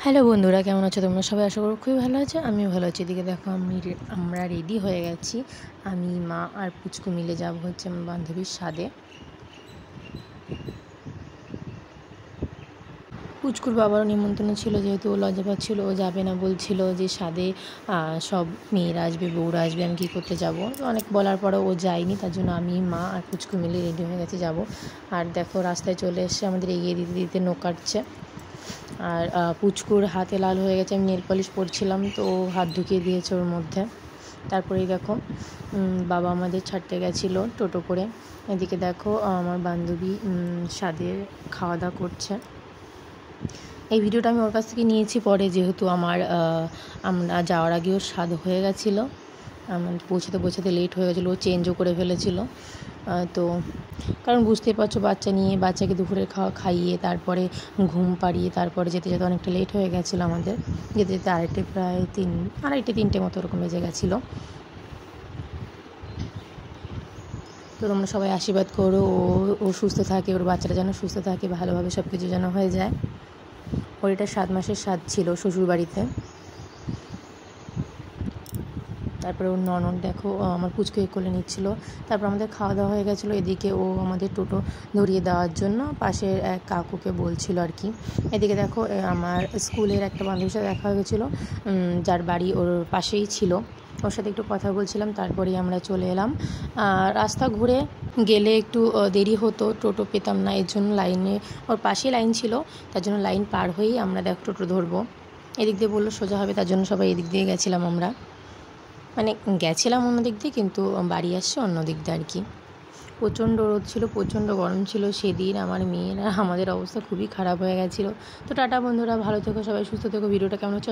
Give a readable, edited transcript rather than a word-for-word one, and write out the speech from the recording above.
Hello বন্ধুরা, কেমন আছো তোমরা সবাই? আশা করি খুবই ভালো আছো। আমিও ভালো আছি। এদিকে দেখো আমরা রেডি হয়ে গেছি। আমি, মা আর পুচকু মিলে যাব হচ্ছে আমার বান্ধবীর স্বাদে। পুচকুর বাবারও নিমন্ত্রণ ছিল, যেহেতু ও লজ্জা পাচ্ছিল, ও যাবে না, বলছিল যে স্বাদে সব মেয়েরা আসবে, বউরা আসবে, আমি কী করতে যাব। অনেক বলার পরেও ও যায়নি, তার জন্য আমি, মা আর পুচকু মিলে রেডি হয়ে গেছে যাব। আর দেখো রাস্তায় চলে এসে আমাদের এগিয়ে দিতে দিতে নখ কাটছে। আর পুচকুর হাতে লাল হয়ে গেছে, আমি নেল পলিশ পরছিলাম, তো ও হাত ঢুকিয়ে দিয়েছে ওর মধ্যে। তারপরেই দেখো বাবা আমাদের ছাড়তে গেছিলো টোটো করে। এদিকে দেখো আমার বান্ধবী স্বাদে খাওয়া দাওয়া করছে। এই ভিডিওটা আমি ওর কাছ থেকে নিয়েছি পরে, যেহেতু আমরা যাওয়ার আগেও স্বাদ হয়ে গেছিলো, আমার পৌঁছাতে লেট হয়ে গেছিলো, ও চেঞ্জও করে ফেলেছিলো। তো কারণ বুঝতেই পারছো, বাচ্চাকে দুপুরের খাইয়ে তারপরে ঘুম পাড়িয়ে তারপরে যেতে যেতে অনেকটা লেট হয়ে গেছিলো আমাদের। যেতে যেতে প্রায় 3:30 মতো ওরকম বেজে গেছিলো। তো তোমরা সবাই আশীর্বাদ করো, ও সুস্থ থাকে, ওর বাচ্চাটা যেন সুস্থ থাকে, ভালোভাবে সব কিছু যেন হয়ে যায়। ওর এটা 7 মাসের স্বাদ ছিল শ্বশুরবাড়িতে। তারপরে ওর ননদ দেখো আমার পুচকুকে কোলে নিচ্ছিল। তারপর আমাদের খাওয়া দাওয়া হয়ে গেছিলো। এদিকে ও আমাদের টোটো ধরিয়ে দেওয়ার জন্য পাশের এক কাকুকে বলছিল আর কি। এদিকে দেখো আমার স্কুলের একটা বান্ধবীর সাথে দেখা হয়ে গেছিলো, যার বাড়ি ওর পাশেই ছিল। ওর সাথে একটু কথা বলছিলাম, তারপরেই আমরা চলে এলাম। রাস্তা ঘুরে গেলে একটু দেরি হতো, টোটো পেতাম না, এর জন্য লাইনে, ওর পাশেই লাইন ছিল, তার জন্য লাইন পার হয়েই আমরা টোটো ধরবো। এদিক দিয়ে বললো সোজা হবে, তার জন্য সবাই এদিক দিয়ে গেছিলাম আমরা, মানে গেছিলাম অন্য দিক দিয়ে, কিন্তু বাড়ি আসছে অন্য দিক দিয়ে আর কি। প্রচণ্ড রোদ ছিল, প্রচণ্ড গরম ছিল সেদিন। আমার মেয়েরা, আমাদের অবস্থা খুবই খারাপ হয়ে গেছিলো। তো টাটা বন্ধুরা, ভালো থেকো সবাই, সুস্থ থেকো। ভিডিওটা কেমন হচ্ছে